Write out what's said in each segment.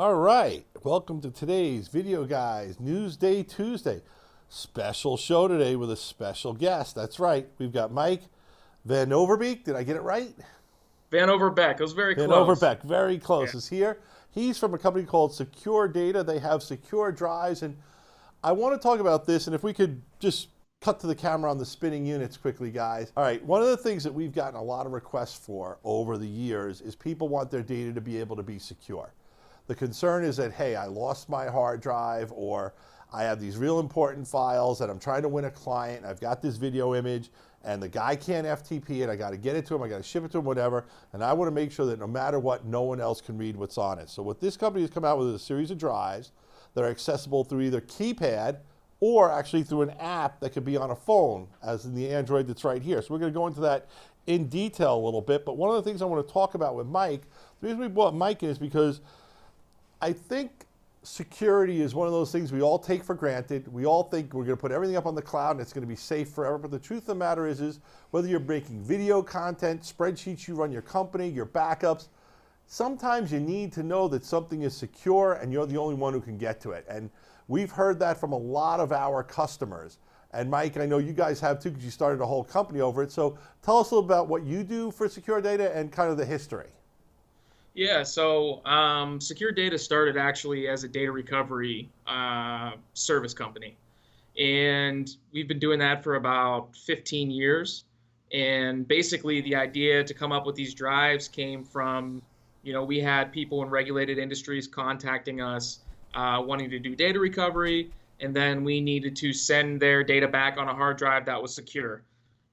All right, welcome to today's Video Guys News Day Tuesday. Special show today with a special guest. That's right, we've got Mike Van Overbeek. Did I get it right? Van Overbeck. It was very Van close. Overbeek, very Yeah. close, is here. He's from a company called Secure Data. They have secure drives, and I want to talk about this, and if we could just cut to the camera on the spinning units quickly, guys. All right, one of the things that we've gotten a lot of requests for over the years is people want their data to be able to be secure. The concern is that, hey, I lost my hard drive, or I have these real important files that I'm trying to win a client, and I've got this video image, and the guy can't FTP it, I gotta get it to him, I gotta ship it to him, whatever, and I wanna make sure that no matter what, no one else can read what's on it. So what this company has come out with is a series of drives that are accessible through either keypad or actually through an app that could be on a phone, as in the Android that's right here. So we're gonna go into that in detail a little bit, but one of the things I wanna talk about with Mike, the reason we brought Mike in is because I think security is one of those things we all take for granted. We all think we're going to put everything up on the cloud and it's going to be safe forever. But the truth of the matter is whether you're making video content, spreadsheets you run your company, your backups, sometimes you need to know that something is secure and you're the only one who can get to it. And we've heard that from a lot of our customers. And Mike, I know you guys have too, because you started a whole company over it. So tell us a little about what you do for Secure Data and kind of the history. Yeah, so Secure Data started actually as a data recovery service company. And we've been doing that for about 15 years. And basically, the idea to come up with these drives came from, we had people in regulated industries contacting us wanting to do data recovery. And then we needed to send their data back on a hard drive that was secure.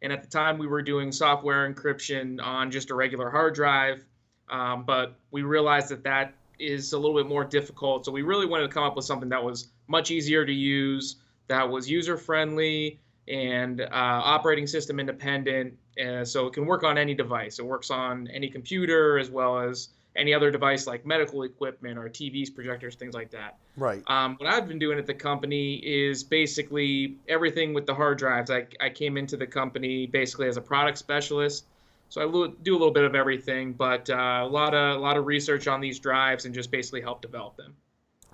And at the time, we were doing software encryption on just a regular hard drive. But we realized that that is a little bit more difficult. So we really wanted to come up with something that was much easier to use, that was user-friendly and operating system independent. So it can work on any device. It works on any computer as well as any other device like medical equipment or TVs, projectors, things like that. Right. What I've been doing at the company is basically everything with the hard drives. I came into the company basically as a product specialist. So I do a little bit of everything, but a lot of research on these drives and just basically help develop them.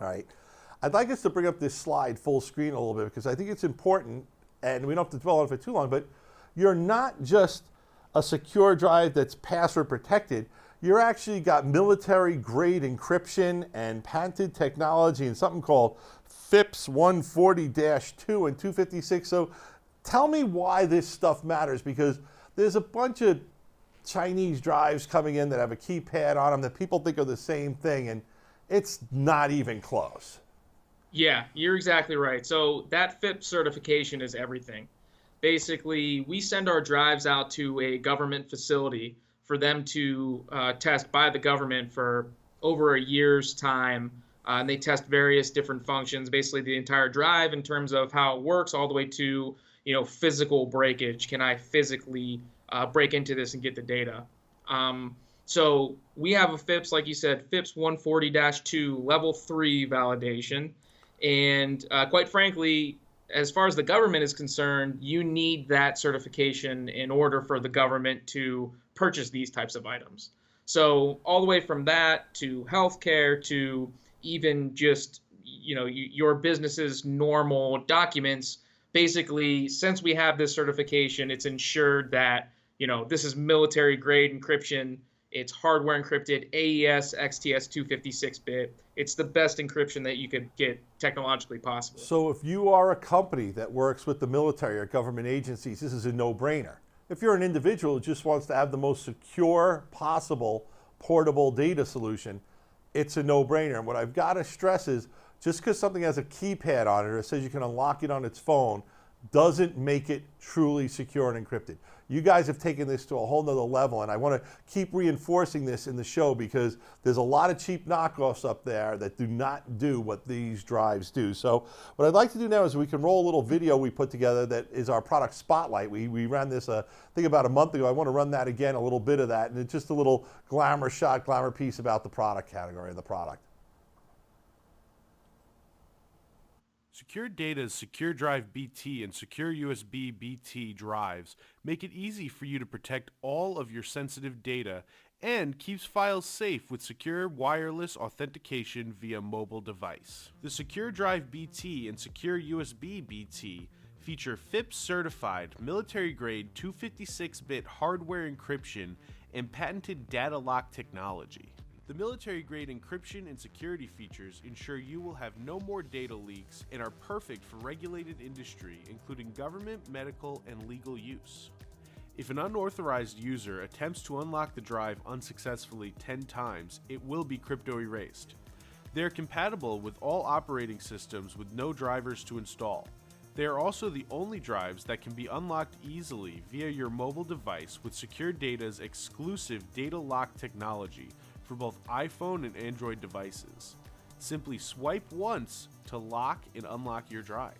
All right. I'd like us to bring up this slide full screen a little bit because I think it's important, and we don't have to dwell on it for too long, but you're not just a secure drive that's password protected. You're actually got military grade encryption and patented technology and something called FIPS 140-2 and 256. So tell me why this stuff matters, because there's a bunch of Chinese drives coming in that have a keypad on them that people think are the same thing, and it's not even close. Yeah, you're exactly right. So that FIPS certification is everything. Basically, we send our drives out to a government facility for them to test by the government for over a year's time. And they test various different functions, basically the entire drive in terms of how it works, all the way to physical breakage. Can I physically break into this and get the data? So we have a FIPS, like you said, FIPS 140-2 level 3 validation. And quite frankly, as far as the government is concerned, you need that certification in order for the government to purchase these types of items. So all the way from that to healthcare to even just your business's normal documents. Basically, since we have this certification, it's ensured that this is military grade encryption. It's hardware encrypted, AES XTS 256-bit. It's the best encryption that you could get technologically possible. So if you are a company that works with the military or government agencies, this is a no-brainer. If you're an individual who just wants to have the most secure possible portable data solution, it's a no-brainer. And what I've got to stress is, just because something has a keypad on it or says you can unlock it on its phone doesn't make it truly secure and encrypted. You guys have taken this to a whole nother level, and I want to keep reinforcing this in the show because there's a lot of cheap knockoffs up there that do not do what these drives do. So what I'd like to do now is we can roll a little video we put together that is our product spotlight. We ran this, I think about a month ago. I want to run that again, a little bit of that, and it's just a little glamour shot, glamour piece about the product category of the product. Secure Data's SecureDrive BT and SecureUSB BT drives make it easy for you to protect all of your sensitive data and keeps files safe with secure wireless authentication via mobile device. The SecureDrive BT and SecureUSB BT feature FIPS certified military-grade 256-bit hardware encryption and patented data lock technology. The military-grade encryption and security features ensure you will have no more data leaks and are perfect for regulated industry, including government, medical, and legal use. If an unauthorized user attempts to unlock the drive unsuccessfully 10 times, it will be crypto erased. They are compatible with all operating systems with no drivers to install. They are also the only drives that can be unlocked easily via your mobile device with SecureData's exclusive data lock technology for both iPhone and Android devices. Simply swipe once to lock and unlock your drive.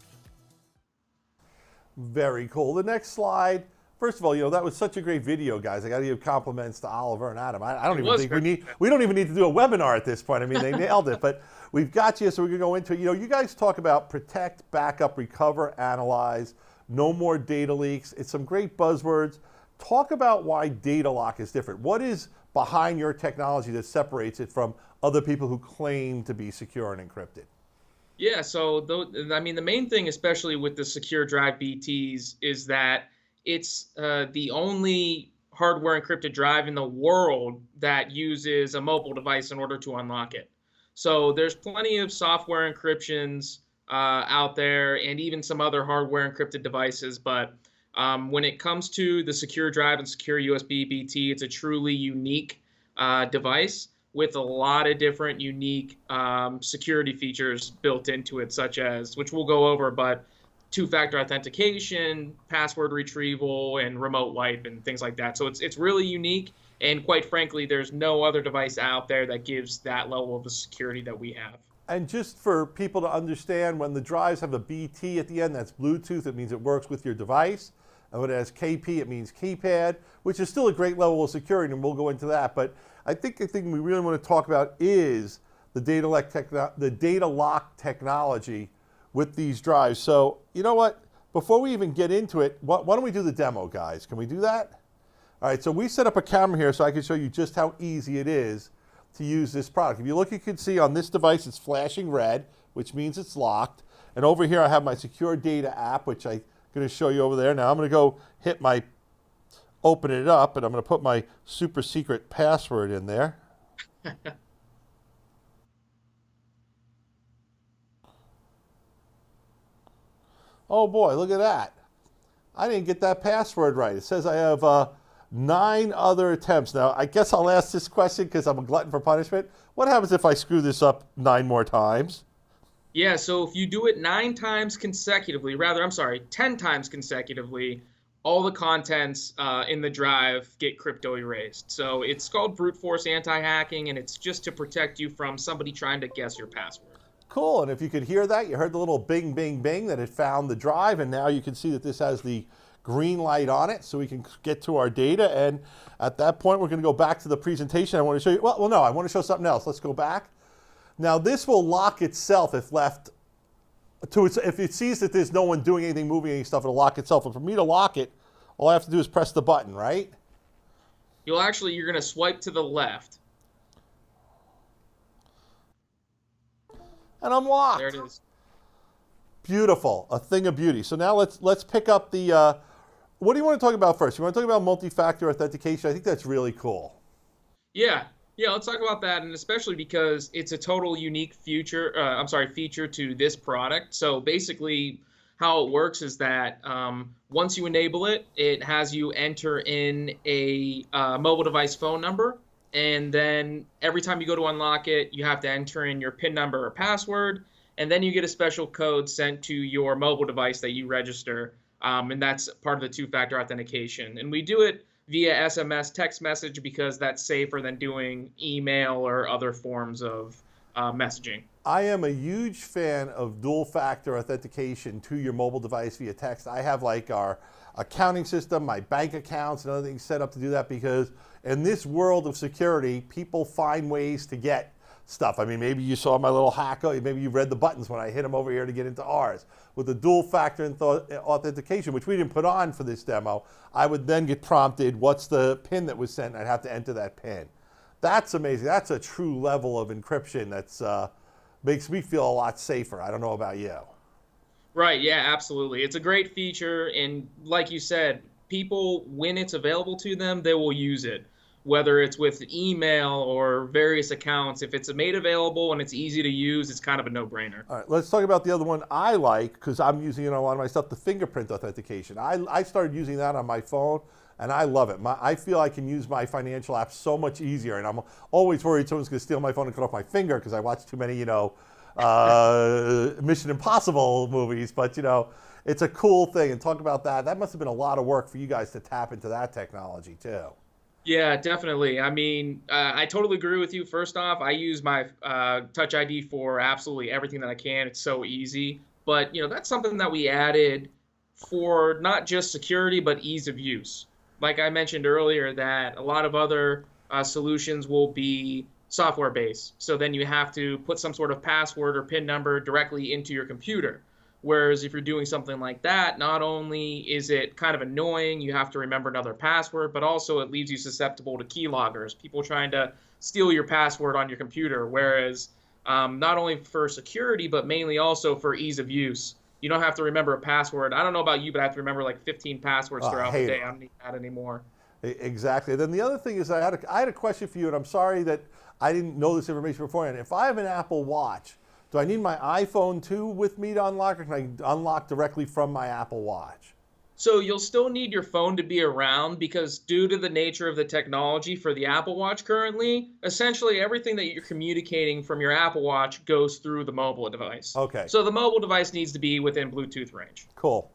Very cool. The next slide. First of all, that was such a great video, guys. I got to give compliments to Oliver and Adam. I don't even think we don't even need to do a webinar at this point. I mean, they nailed it. But we've got you, so we're going to go into it. You guys talk about protect, backup, recover, analyze, no more data leaks. It's some great buzzwords. Talk about why data lock is different. What is behind your technology that separates it from other people who claim to be secure and encrypted? Yeah, so the main thing, especially with the SecureDrive BTs, is that it's the only hardware encrypted drive in the world that uses a mobile device in order to unlock it. So there's plenty of software encryptions out there and even some other hardware encrypted devices. But when it comes to the SecureDrive and SecureUSB BT, it's a truly unique device with a lot of different unique security features built into it, such as, which we'll go over, but two-factor authentication, password retrieval, and remote wipe, and things like that. So it's really unique, and quite frankly, there's no other device out there that gives that level of the security that we have. And just for people to understand, when the drives have a BT at the end, that's Bluetooth. It means it works with your device. And when it has KP, it means keypad, which is still a great level of security, and we'll go into that. But I think the thing we really want to talk about is the data lock technology with these drives. So, you know what? Before we even get into it, why don't we do the demo, guys? Can we do that? All right, so we set up a camera here so I can show you just how easy it is to use this product. If you look, you can see on this device, it's flashing red, which means it's locked. And over here, I have my Secure Data app, which I'm going to show you over there. Now, I'm going to go open it up, and I'm going to put my super secret password in there. Oh boy, look at that. I didn't get that password right. It says I have 9 other attempts. Now, I guess I'll ask this question because I'm a glutton for punishment. What happens if I screw this up 9 more times? Yeah, so if you do it 9 times consecutively, 10 times consecutively, all the contents in the drive get crypto erased. So it's called brute force anti-hacking, and it's just to protect you from somebody trying to guess your password. Cool, and if you could hear that, you heard the little bing, bing, bing that it found the drive, and now you can see that this has the green light on it, so we can get to our data, and at that point, we're gonna go back to the presentation. I wanna show you, well, no, I wanna show something else. Let's go back. Now, this will lock itself if left to its, if it sees that there's no one doing anything, moving any stuff, it'll lock itself. And for me to lock it, all I have to do is press the button, right? You're gonna swipe to the left. And I'm locked. There it is. Beautiful, a thing of beauty. So now let's pick up the, what do you want to talk about first? You want to talk about multi-factor authentication? I think that's really cool. Yeah, let's talk about that, and especially because it's a total unique feature to this product. So basically, how it works is that once you enable it, it has you enter in a mobile device phone number, and then every time you go to unlock it, you have to enter in your PIN number or password, and then you get a special code sent to your mobile device that you register, and that's part of the two-factor authentication. And we do it via SMS text message because that's safer than doing email or other forms of messaging. I am a huge fan of dual-factor authentication to your mobile device via text. I have like our accounting system, my bank accounts, and other things set up to do that because in this world of security, people find ways to get stuff. I mean, maybe you saw my little hack, maybe you read the buttons when I hit them over here to get into ours. With the dual-factor authentication, which we didn't put on for this demo, I would then get prompted, what's the PIN that was sent, and I'd have to enter that PIN. That's amazing. That's a true level of encryption that's makes me feel a lot safer. I don't know about you. Right, yeah, absolutely. It's a great feature, and like you said, people, when it's available to them, they will use it. Whether it's with email or various accounts, if it's made available and it's easy to use, it's kind of a no-brainer. All right, let's talk about the other one I like, because I'm using it on a lot of my stuff, the fingerprint authentication. I started using that on my phone, and I love it. I feel I can use my financial apps so much easier, and I'm always worried someone's going to steal my phone and cut off my finger because I watch too many, Mission Impossible movies. But, it's a cool thing. And talk about that. That must have been a lot of work for you guys to tap into that technology, too. Yeah, definitely. I mean, I totally agree with you. First off, I use my Touch ID for absolutely everything that I can. It's so easy. But, that's something that we added for not just security, but ease of use. Like I mentioned earlier, that a lot of other solutions will be software-based. So then you have to put some sort of password or PIN number directly into your computer. Whereas if you're doing something like that, not only is it kind of annoying, you have to remember another password, but also it leaves you susceptible to keyloggers, people trying to steal your password on your computer. Whereas not only for security, but mainly also for ease of use. You don't have to remember a password. I don't know about you, but I have to remember like 15 passwords throughout the day. I don't need that anymore. Exactly. Then the other thing is I had a question for you, and I'm sorry that I didn't know this information beforehand. If I have an Apple Watch, do I need my iPhone too with me to unlock, or can I unlock directly from my Apple Watch? So you'll still need your phone to be around, because due to the nature of the technology for the Apple Watch currently, essentially everything that you're communicating from your Apple Watch goes through the mobile device. Okay. So the mobile device needs to be within Bluetooth range. Cool.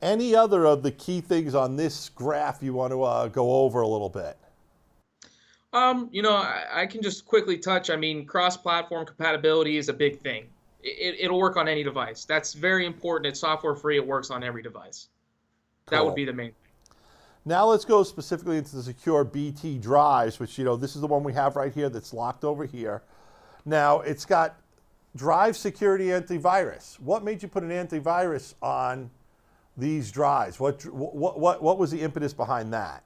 Any other of the key things on this graph you want to go over a little bit? I can just quickly touch. I mean, cross-platform compatibility is a big thing. It'll work on any device. That's very important. It's software free. It works on every device. Cool. That would be the main thing. Now let's go specifically into the secure BT drives, which, this is the one we have right here that's locked over here. Now, it's got drive security antivirus. What made you put an antivirus on these drives? What was the impetus behind that?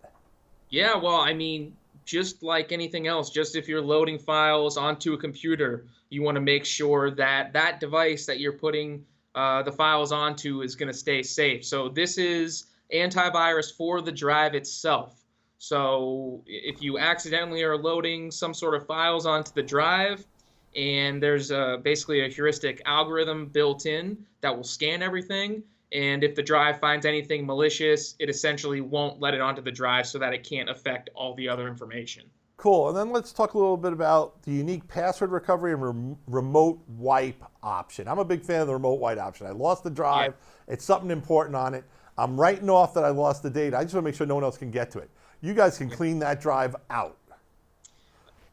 Yeah, well, I mean, just like anything else, just if you're loading files onto a computer, you want to make sure that that device that you're putting the files onto is going to stay safe. So this is antivirus for the drive itself. So if you accidentally are loading some sort of files onto the drive, and there's basically a heuristic algorithm built in that will scan everything, and if the drive finds anything malicious, it essentially won't let it onto the drive so that it can't affect all the other information. Cool. And then let's talk a little bit about the unique password recovery and remote wipe option. I'm a big fan of the remote wipe option. I lost the drive. Yeah. It's something important on it. I'm writing off that I lost the data. I just want to make sure no one else can get to it. You guys can clean that drive out.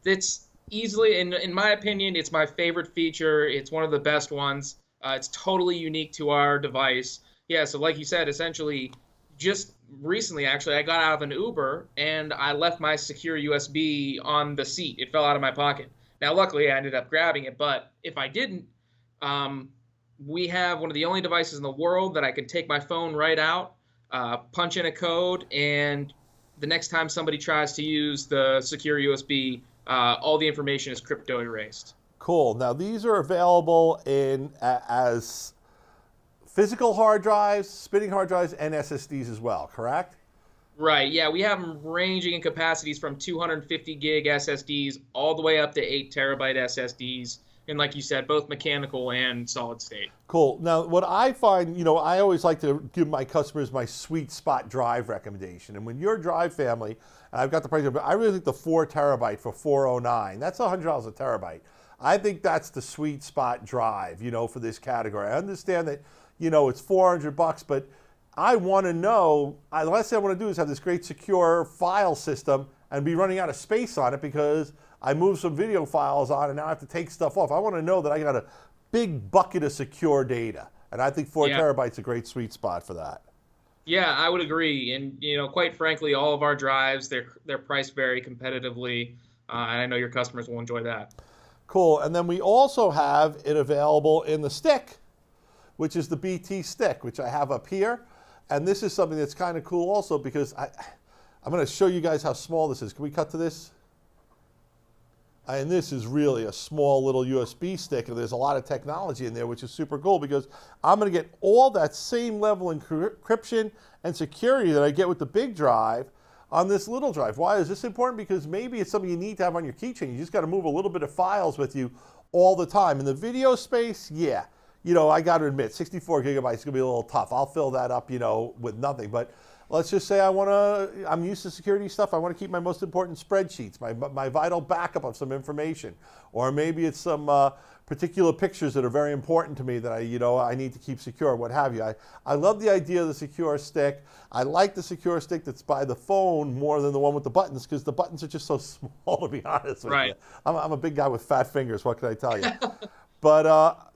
It's easily, in my opinion, it's my favorite feature. It's one of the best ones. It's totally unique to our device. Yeah, so like you said, essentially, just recently, actually, I got out of an Uber and I left my secure USB on the seat. It fell out of my pocket. Now, luckily, I ended up grabbing it, but if I didn't, we have one of the only devices in the world that I can take my phone right out, punch in a code, and the next time somebody tries to use the secure USB, all the information is crypto erased. Cool. Now, these are available in as physical hard drives, spinning hard drives, and SSDs as well, correct? Right, yeah, we have them ranging in capacities from 250 gig SSDs all the way up to 8 terabyte SSDs. And like you said, both mechanical and solid state. Cool. Now, what I find, I always like to give my customers my sweet spot drive recommendation. And when you're a drive family, and I've got the price, but I really think the 4 terabyte for $409, that's $100 a terabyte. I think that's the sweet spot drive, for this category. I understand that, it's $400, but I want to know, the last thing I want to do is have this great secure file system and be running out of space on it because I moved some video files on and now I have to take stuff off. I want to know that I got a big bucket of secure data. And I think 4 terabytes is a great sweet spot for that. Yeah, I would agree. And, quite frankly, all of our drives, they're priced very competitively. And I know your customers will enjoy that. Cool. And then we also have it available in the stick, which is the BT stick, which I have up here. And this is something that's kind of cool also because I'm going to show you guys how small this is. Can we cut to this? And this is really a small little USB stick, and there's a lot of technology in there, which is super cool because I'm going to get all that same level of encryption and security that I get with the big drive on this little drive. Why is this important? Because maybe it's something you need to have on your keychain. You just got to move a little bit of files with you all the time. In the video space, yeah, you know, I got to admit, 64 gigabytes is going to be a little tough. I'll fill that up, you know, with nothing. But let's just say I'm used to security stuff. I want to keep my most important spreadsheets, my vital backup of some information. Or maybe it's some particular pictures that are very important to me that I need to keep secure, what have you. I love the idea of the secure stick. I like the secure stick that's by the phone more than the one with the buttons because the buttons are just so small, to be honest with you. I'm a big guy with fat fingers, what can I tell you? But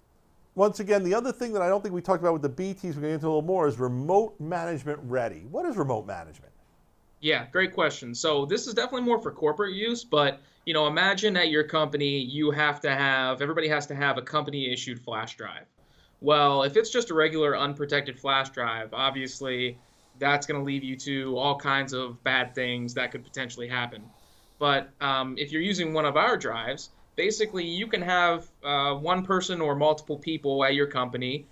once again, the other thing that I don't think we talked about with the BTs, we're going to get into a little more, is remote management ready. What is remote management? Yeah, great question. So this is definitely more for corporate use, but imagine at your company everybody has to have a company issued flash drive. Well, if it's just a regular unprotected flash drive, obviously that's going to leave you to all kinds of bad things that could potentially happen. But if you're using one of our drives, basically you can have one person or multiple people at your company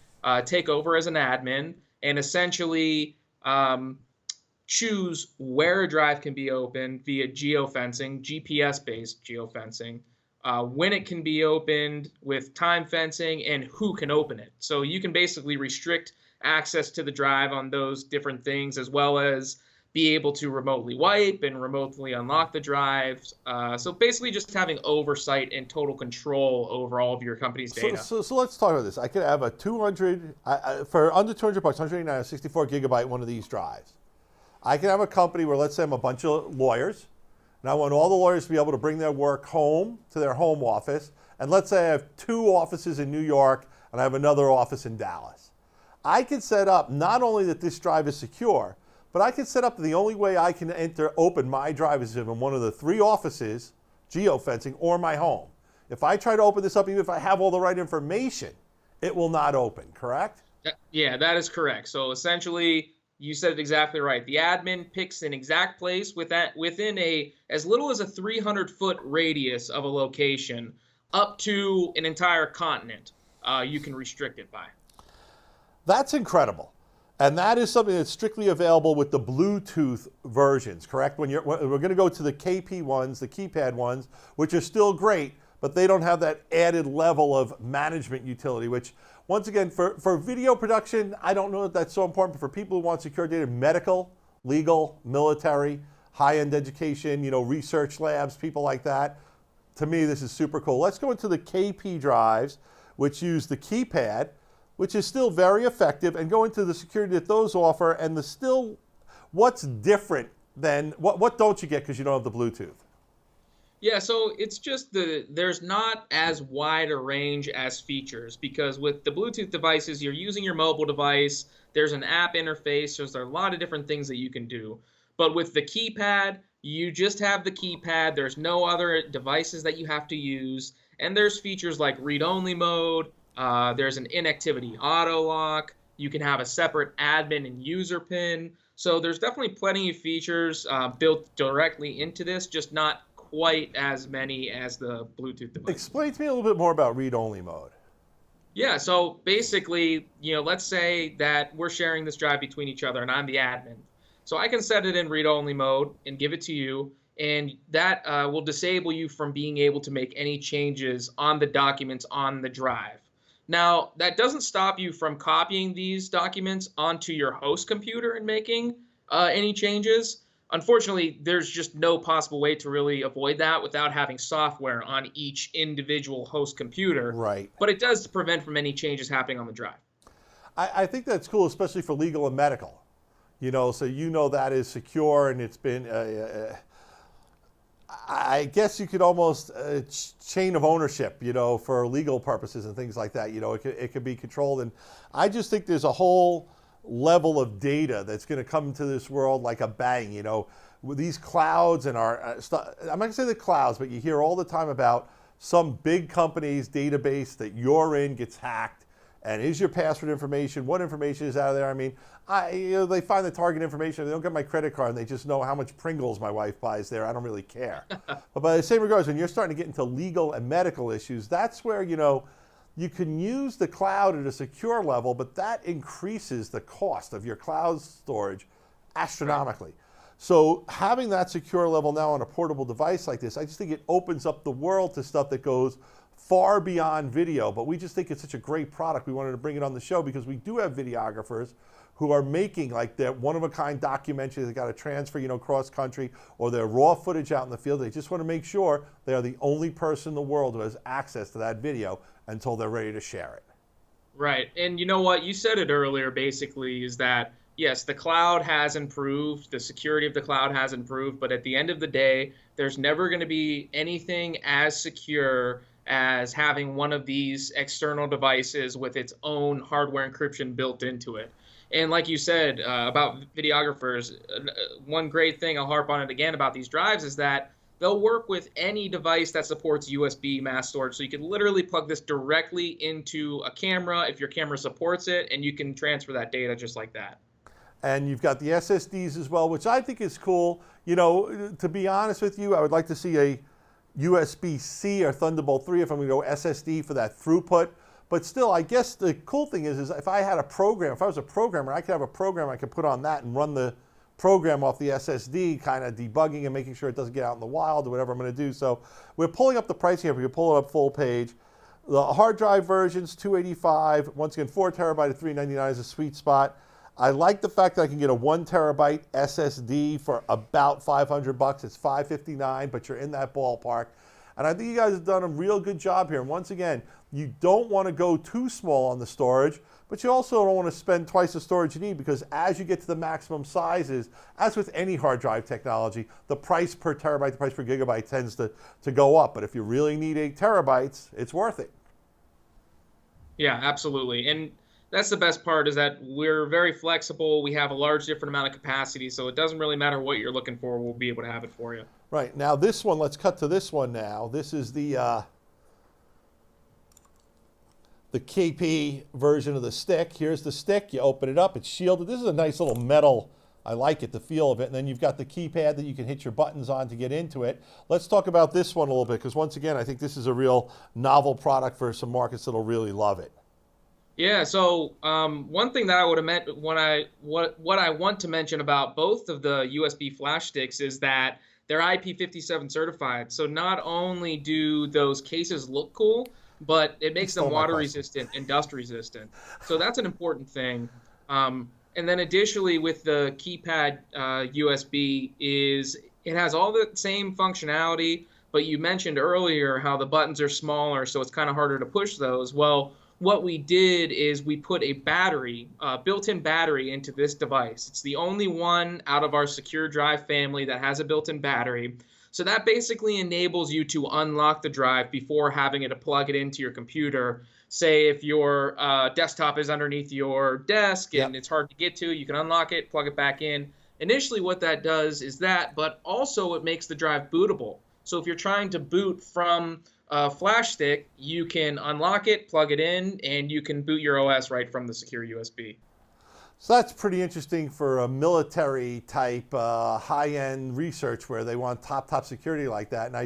take over as an admin and essentially choose where a drive can be opened via geofencing, GPS-based geofencing, when it can be opened with time fencing, and who can open it. So you can basically restrict access to the drive on those different things, as well as be able to remotely wipe and remotely unlock the drives. So basically just having oversight and total control over all of your company's data. So let's talk about this. I could have a 200, for under 200 bucks, 189, a 64 gigabyte one of these drives. I can have a company where, let's say I'm a bunch of lawyers, and I want all the lawyers to be able to bring their work home to their home office. And let's say I have 2 offices in New York, and I have another office in Dallas. I can set up not only that this drive is secure, but I can set up the only way I can open my drive is in one of the 3 offices, geofencing, or my home. If I try to open this up, even if I have all the right information, it will not open, correct? Yeah, that is correct. So essentially, you said it exactly right. The admin picks an exact place within as little as a 300-foot radius of a location up to an entire continent. You can restrict it by. That's incredible. And that is something that's strictly available with the Bluetooth versions, correct? We're going to go to the KP ones, the keypad ones, which are still great, but they don't have that added level of management utility, which, once again, for video production, I don't know that that's so important, but for people who want secure data, medical, legal, military, high-end education, research labs, people like that, to me, this is super cool. Let's go into the KP drives, which use the keypad, which is still very effective, and go into the security that those offer, and what's different than, what don't you get because you don't have the Bluetooth? Yeah, so it's just there's not as wide a range as features, because with the Bluetooth devices, you're using your mobile device, there's an app interface, there's a lot of different things that you can do. But with the keypad, you just have the keypad, there's no other devices that you have to use, and there's features like read-only mode, there's an inactivity auto lock, you can have a separate admin and user pin. So there's definitely plenty of features built directly into this, just not quite as many as the Bluetooth device. Explain to me a little bit more about read-only mode. Yeah, so basically, let's say that we're sharing this drive between each other and I'm the admin. So I can set it in read-only mode and give it to you, and that will disable you from being able to make any changes on the documents on the drive. Now, that doesn't stop you from copying these documents onto your host computer and making any changes. Unfortunately, there's just no possible way to really avoid that without having software on each individual host computer. Right. But it does prevent from any changes happening on the drive. I think that's cool, especially for legal and medical. So that is secure, and it's been, I guess you could almost chain of ownership, for legal purposes and things like that. It could be controlled. And I just think there's a whole level of data that's going to come into this world like a bang, with these clouds and our stuff. I'm not going to say the clouds, but you hear all the time about some big company's database that you're in gets hacked, And is your password information, what information is out of there? I mean, they find the target information. They don't get my credit card and they just know how much Pringles my wife buys there. I don't really care. But by the same regards, when you're starting to get into legal and medical issues, that's where, you can use the cloud at a secure level, but that increases the cost of your cloud storage astronomically. Right. So having that secure level now on a portable device like this, I just think it opens up the world to stuff that goes far beyond video, but we just think it's such a great product. We wanted to bring it on the show because we do have videographers who are making like that one-of-a-kind documentary they got to transfer, cross-country, or their raw footage out in the field. They just want to make sure they are the only person in the world who has access to that video until they're ready to share it. Right. And you know what? You said it earlier, basically, is that, yes, the cloud has improved, the security of the cloud has improved, but at the end of the day, there's never going to be anything as secure as having one of these external devices with its own hardware encryption built into it. And like you said about videographers, one great thing, I'll harp on it again about these drives, is that they'll work with any device that supports USB mass storage. So you can literally plug this directly into a camera if your camera supports it, and you can transfer that data just like that. And you've got the SSDs as well, which I think is cool. To be honest with you, I would like to see a USB-C or Thunderbolt 3 if I'm going to go SSD for that throughput. But still, I guess the cool thing is if I had a program, if I was a programmer, I could have a program I could put on that and run the program off the SSD, kind of debugging and making sure it doesn't get out in the wild or whatever I'm going to do. So we're pulling up the pricing here. We can pull it up full page. The hard drive versions, $285. Once again, 4 terabyte at $399 is a sweet spot. I like the fact that I can get a 1 terabyte SSD for about $500. It's $559, but you're in that ballpark. And I think you guys have done a real good job here. And once again, you don't want to go too small on the storage, but you also don't want to spend twice the storage you need, because as you get to the maximum sizes, as with any hard drive technology, the price per terabyte, the price per gigabyte tends to go up. But if you really need 8 terabytes, it's worth it. Yeah, absolutely. And that's the best part, is that we're very flexible. We have a large different amount of capacity, so it doesn't really matter what you're looking for. We'll be able to have it for you. Right. Now this one, let's cut to this one now. This is the KP version of the stick. Here's the stick. You open it up. It's shielded. This is a nice little metal. I like it, the feel of it. And then you've got the keypad that you can hit your buttons on to get into it. Let's talk about this one a little bit, because once again, I think this is a real novel product for some markets that'll really love it. Yeah, so one thing that I would have meant what I want to mention about both of the USB flash sticks is that they're IP57 certified. So not only do those cases look cool, but it makes them water resistant and dust resistant. So that's an important thing. And then additionally, with the keypad USB, it has all the same functionality, but you mentioned earlier how the buttons are smaller, so it's kind of harder to push those. Well, what we did is we put a battery, built-in battery into this device. It's the only one out of our SecureDrive family that has a built-in battery. So that basically enables you to unlock the drive before having to plug it into your computer. Say if your desktop is underneath your desk and it's hard to get to, you can unlock it, plug it back in. Initially what that does is that, but also it makes the drive bootable. So if you're trying to boot from a flash stick, you can unlock it, plug it in, and you can boot your OS right from the SecureUSB. So that's pretty interesting for a military type high-end research where they want top security like that. And I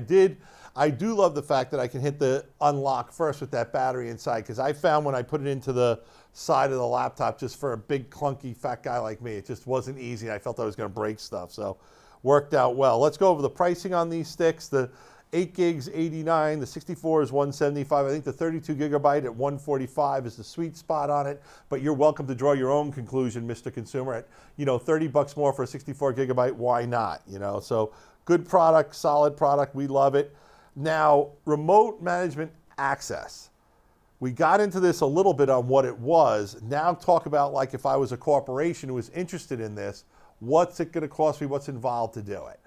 do love the fact that I can hit the unlock first with that battery inside, because I found when I put it into the side of the laptop, just for a big clunky fat guy like me, it just wasn't easy. I felt I was going to break stuff, so worked out well. Let's go over the pricing on these sticks. The 8 gigs, $89. The 64 is $175. I think the 32 gigabyte at $145 is the sweet spot on it. But you're welcome to draw your own conclusion, Mr. Consumer. At $30 more for a 64 gigabyte, why not? So good product, solid product. We love it. Now, remote management access. We got into this a little bit on what it was. Now talk about, like, if I was a corporation who was interested in this, what's it going to cost me? What's involved to do it?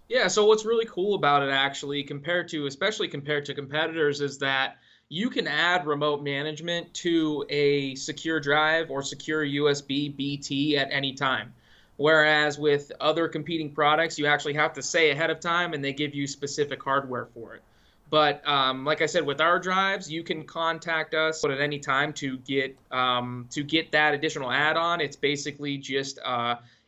Yeah, so what's really cool about it, actually, especially compared to competitors, is that you can add remote management to a SecureDrive or SecureUSB BT at any time. Whereas with other competing products, you actually have to say ahead of time, and they give you specific hardware for it. But like I said, with our drives, you can contact us at any time to get that additional add-on. It's basically just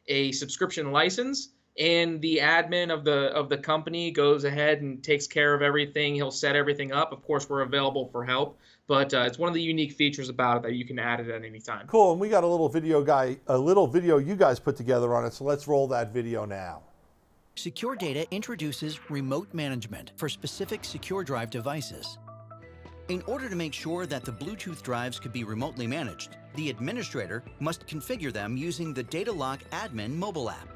a subscription license, and the admin of the company goes ahead and takes care of everything. He'll set everything up. Of course, we're available for help, but it's one of the unique features about it that you can add it at any time. Cool, and we got a little video you guys put together on it, so let's roll that video now. SecureData introduces remote management for specific SecureDrive devices. In order to make sure that the Bluetooth drives could be remotely managed, the administrator must configure them using the DataLock Admin mobile app.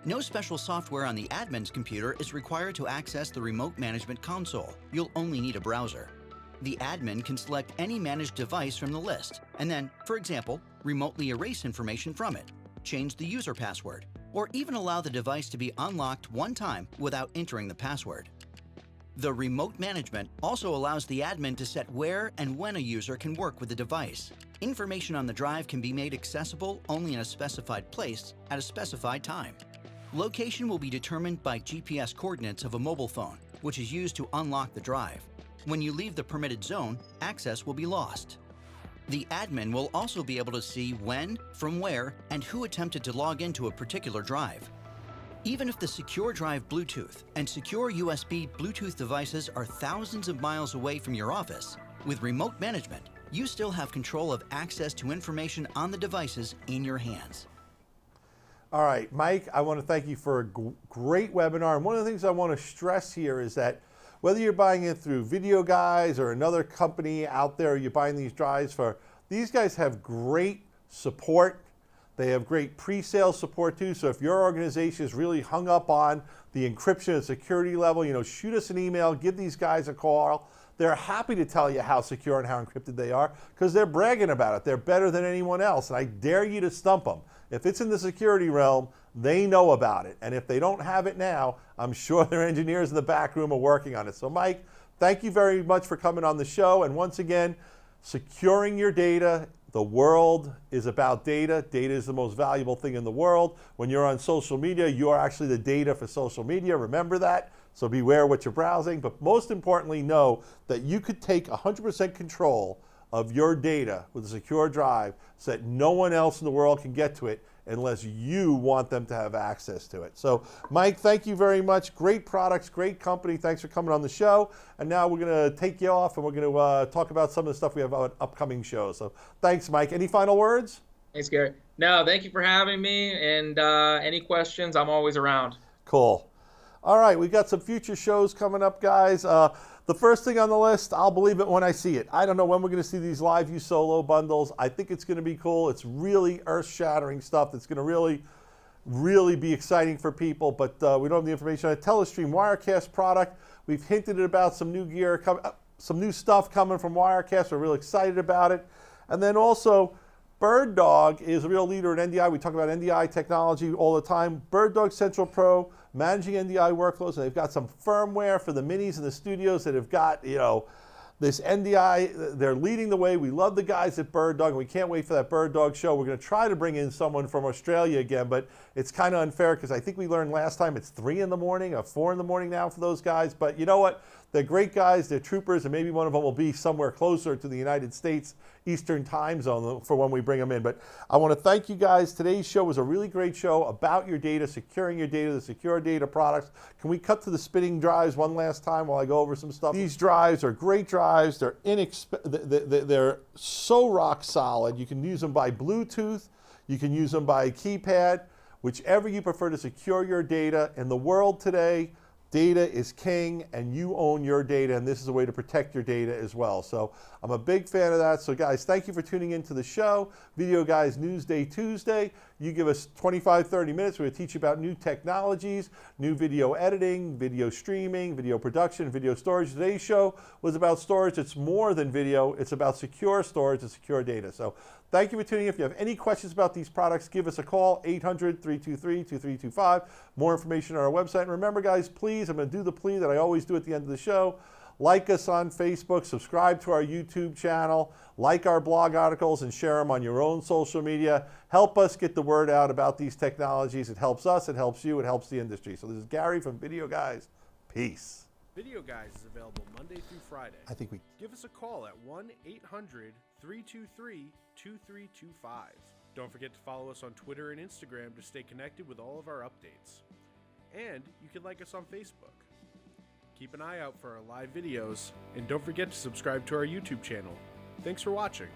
No special software on the admin's computer is required to access the remote management console. You'll only need a browser. The admin can select any managed device from the list, and then, for example, remotely erase information from it, change the user password, or even allow the device to be unlocked one time without entering the password. The remote management also allows the admin to set where and when a user can work with the device. Information on the drive can be made accessible only in a specified place at a specified time. Location will be determined by GPS coordinates of a mobile phone, which is used to unlock the drive. When you leave the permitted zone, access will be lost. The admin will also be able to see when, from where, and who attempted to log into a particular drive. Even if the SecureDrive Bluetooth and SecureUSB Bluetooth devices are thousands of miles away from your office, with remote management, you still have control of access to information on the devices in your hands. All right, Mike, I want to thank you for a great webinar. And one of the things I want to stress here is that whether you're buying it through VideoGuys or another company out there, you're buying these drives for, these guys have great support. They have great pre-sale support too. So if your organization is really hung up on the encryption and security level, shoot us an email, give these guys a call. They're happy to tell you how secure and how encrypted they are because they're bragging about it. They're better than anyone else. And I dare you to stump them. If it's in the security realm, they know about it. And if they don't have it now, I'm sure their engineers in the back room are working on it. So Mike, thank you very much for coming on the show. And once again, securing your data. The world is about data. Data is the most valuable thing in the world. When you're on social media, you are actually the data for social media. Remember that. So beware what you're browsing. But most importantly, know that you could take 100% control of your data with a secure drive so that no one else in the world can get to it unless you want them to have access to it. So Mike, thank you very much. Great products, great company. Thanks for coming on the show. And now we're going to take you off and we're going to talk about some of the stuff we have on upcoming shows. So thanks, Mike. Any final words? Thanks, Gary. No, thank you for having me. And any questions, I'm always around. Cool. All right, we've got some future shows coming up, guys. The first thing on the list, I'll believe it when I see it. I don't know when we're going to see these live view solo bundles. I think it's going to be cool. It's really earth-shattering stuff that's going to really be exciting for people, but we don't have the information on a Telestream Wirecast product. We've hinted about some new gear, some new stuff coming from Wirecast. We're really excited about it. And then also, BirdDog is a real leader in NDI. We talk about NDI technology all the time. BirdDog Central Pro, managing NDI workloads, and they've got some firmware for the minis and the studios that have got, this NDI. They're leading the way. We love the guys at BirdDog, and we can't wait for that BirdDog show. We're going to try to bring in someone from Australia again, but it's kind of unfair because I think we learned last time it's 3 in the morning or 4 in the morning now for those guys. But you know what? They're great guys. They're troopers, and maybe one of them will be somewhere closer to the United States Eastern time zone for when we bring them in. But I want to thank you guys. Today's show was a really great show about your data, securing your data, the secure data products. Can we cut to the spinning drives one last time while I go over some stuff? These drives are great drives. They're so rock solid. You can use them by Bluetooth. You can use them by keypad. Whichever you prefer to secure your data. In the world today, data is king, and you own your data, and this is a way to protect your data as well. So I'm a big fan of that. So guys, thank you for tuning into the show. VideoGuys Newsday Tuesday. You give us 25, 30 minutes. We're going to teach you about new technologies, new video editing, video streaming, video production, video storage. Today's show was about storage. It's more than video. It's about secure storage and secure data. So thank you for tuning in. If you have any questions about these products, give us a call, 800-323-2325. More information on our website. And remember, guys, please, I'm going to do the plea that I always do at the end of the show. Like us on Facebook, subscribe to our YouTube channel, like our blog articles, and share them on your own social media. Help us get the word out about these technologies. It helps us, it helps you, it helps the industry. So this is Gary from VideoGuys. Peace. Video Guys is available Monday through Friday. I think we... Give us a call at 1-800-323-2325. Don't forget to follow us on Twitter and Instagram to stay connected with all of our updates. And you can like us on Facebook. Keep an eye out for our live videos, and don't forget to subscribe to our YouTube channel. Thanks for watching.